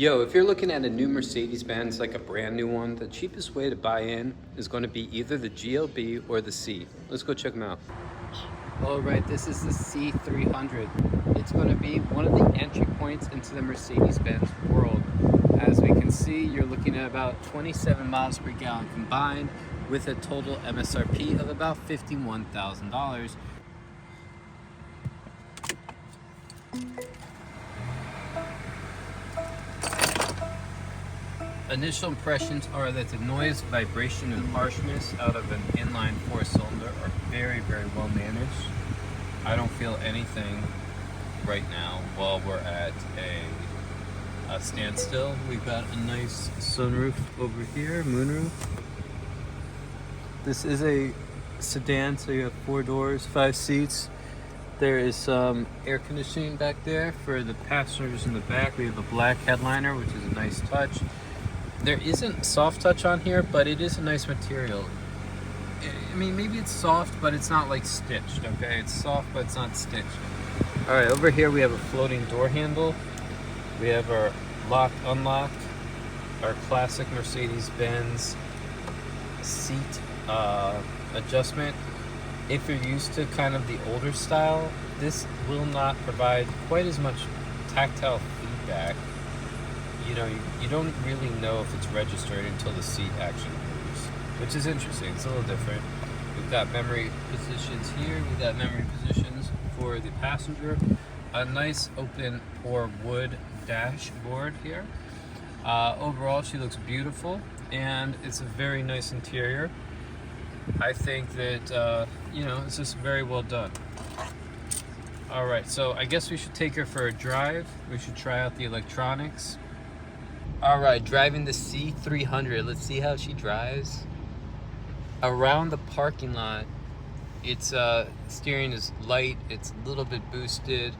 Yo, if you're looking at a new Mercedes-Benz, like a brand new one, the cheapest way to buy in is going to be either the GLB or the C. Let's go check them out. All right, this is the C300. It's going to be one of the entry points into the Mercedes-Benz world. As we can see, you're looking at about 27 miles per gallon combined with a total MSRP of about $51,000. Initial impressions are that the noise, vibration, and harshness out of an inline four-cylinder are very, very well managed. I don't feel anything right now while we're at a standstill. We've got a nice sunroof over here, moonroof. This is a sedan, so you have 4 doors, 5 seats. There is some air conditioning back there for the passengers in the back. We have a black headliner, which is a nice touch. There isn't soft touch on here, but it is a nice material. I mean, maybe it's soft, but it's not like stitched, okay? It's soft, but it's not stitched. All right, over here we have a floating door handle. We have our lock, unlock, our classic Mercedes-Benz seat adjustment. If you're used to kind of the older style, this will not provide quite as much tactile feedback. You know, you don't really know if it's registered until the seat actually moves, which is interesting. It's a little different. We've got memory positions here. We've got memory positions for the passenger. A nice open pore wood dashboard here. Overall, she looks beautiful, and it's a very nice interior. I think that, you know, it's just very well done. All right, so I guess we should take her for a drive. We should try out the electronics. All right, driving the C300. Let's see how she drives. Around the parking lot, its steering is light. It's a little bit boosted.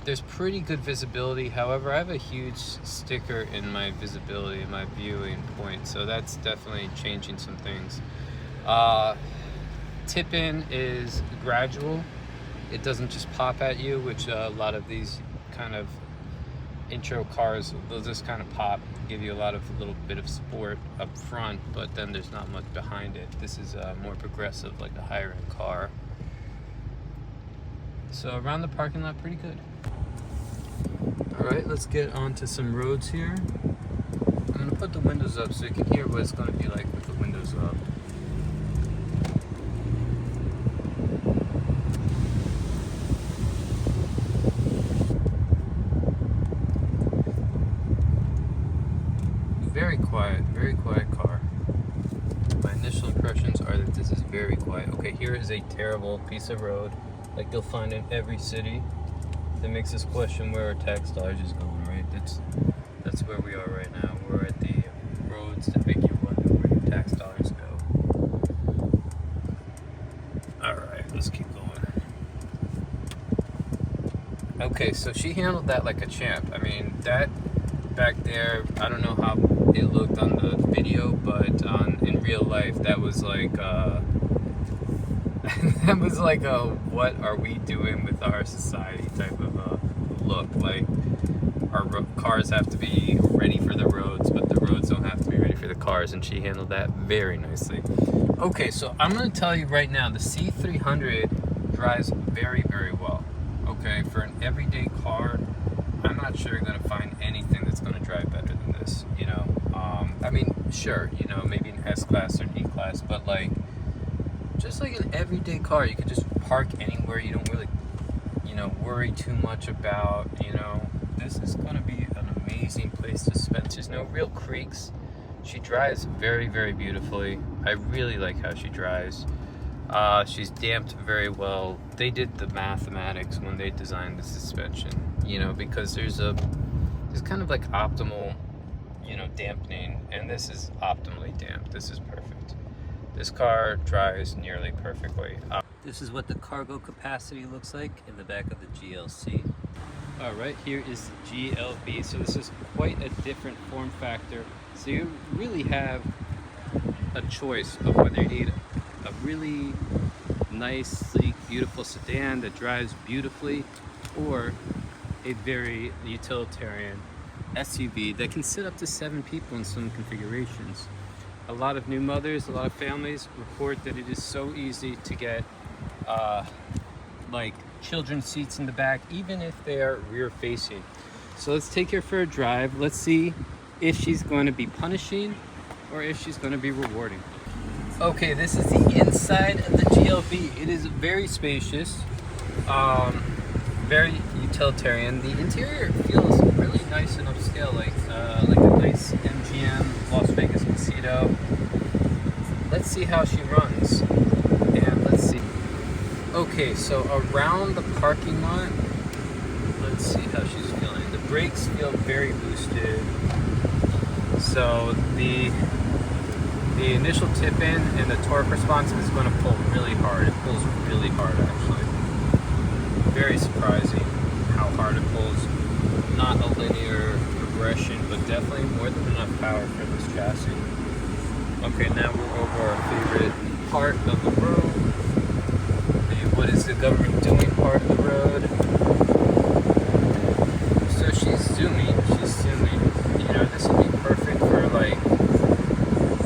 There's pretty good visibility. However, I have a huge sticker in my visibility, in my viewing point, so that's definitely changing some things. Tip-in is gradual. It doesn't just pop at you, which a lot of these kind of intro cars, they'll just kind of pop, give you a little bit of sport up front, but then there's not much behind it. This is more progressive, like a higher end car. So around the parking lot, pretty good. All right, let's get onto some roads here. I'm gonna put the windows up so you can hear what it's gonna be like with the windows up. Very quiet car. My initial impressions are that this is very quiet. Okay, here is a terrible piece of road, like you'll find in every city. That makes us question where our tax dollars is going, right? That's where we are right now. We're at the roads that make you wonder where your tax dollars go. All right, let's keep going. Okay, so she handled that like a champ. I mean, that back there, I don't know how it looked on the video, but in real life, that was like that was like a what are we doing with our society type of look. Like our cars have to be ready for the roads, but the roads don't have to be ready for the cars, and she handled that very nicely. Okay, so I'm gonna tell you right now, the C300 drives very, very well. Okay, for an everyday car, I'm not sure you're going to find anything that's going to drive better than this, you know. I mean, sure, you know, maybe an S-Class or an E-Class, but like, just like an everyday car, you could just park anywhere. You don't really, you know, worry too much about, you know. This is going to be an amazing place to spend. There's no real creaks. She drives very, very beautifully. I really like how she drives. She's damped very well. They did the mathematics when they designed the suspension, you know, because there's kind of like optimal, you know, dampening, and this is optimally damped. This is perfect. This car drives nearly perfectly. This is what the cargo capacity looks like in the back of the GLC. All right, here is the GLB. So this is quite a different form factor. So you really have a choice of whether you need a really nice, sleek, beautiful sedan that drives beautifully, or a very utilitarian SUV that can sit up to 7 people in some configurations. A lot of new mothers, a lot of families report that it is so easy to get like children's seats in the back, even if they are rear facing. So let's take her for a drive. Let's see if she's going to be punishing or if she's going to be rewarding. Okay, this is the inside of the GLB. It is very spacious, very utilitarian. The interior feels really nice and upscale, like a nice MGM Las Vegas Casino. Let's see how she runs, and let's see. Okay, so around the parking lot, let's see how she's feeling. The brakes feel very boosted. So the initial tip in and the torque response is going to pull really hard. It pulls really hard, actually. Very surprising how hard it pulls. Not a linear progression, but definitely more than enough power for this chassis. Okay, now we're over our favorite part of the road. The what is the government doing part of the road. So she's zooming. You know, this would be perfect for like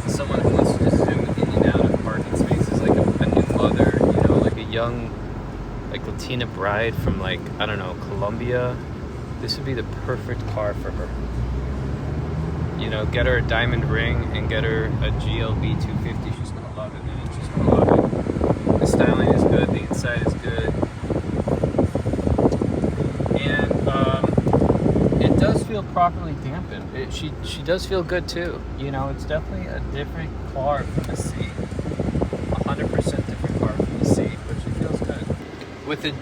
someone who wants to just zoom in and out of parking spaces, like a new mother, you know, like a young, like Latina bride from like, I don't know, Colombia. This would be the perfect car for her. You know, get her a diamond ring and get her a GLB 250. She's gonna love it, man. She's gonna love it. The styling is good. The inside is good. And it does feel properly dampened. She does feel good too. You know, it's definitely a different car from the C. 100% different car from the C, but she feels good. With the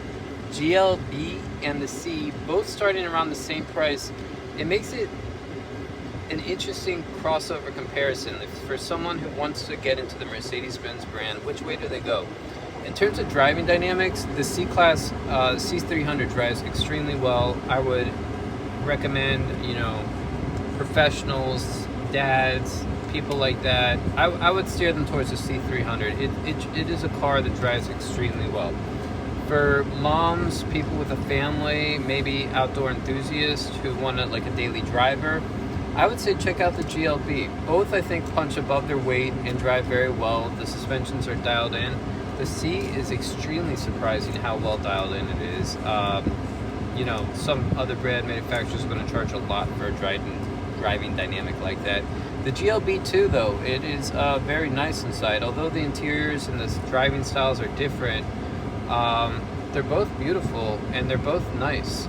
GLB and the C both starting around the same price, it makes it an interesting crossover comparison. If for someone who wants to get into the Mercedes-Benz brand, which way do they go? In terms of driving dynamics, the C-Class C300 drives extremely well. I would recommend, you know, professionals, dads, people like that. I would steer them towards the C300. It is a car that drives extremely well. For moms, people with a family, maybe outdoor enthusiasts who want like a daily driver, I would say check out the GLB. Both, I think, punch above their weight and drive very well. The suspensions are dialed in. The C is extremely surprising how well dialed in it is. You know, some other brand manufacturers are going to charge a lot for a driving dynamic like that. The GLB 2, though, it is very nice inside. Although the interiors and the driving styles are different, they're both beautiful and they're both nice.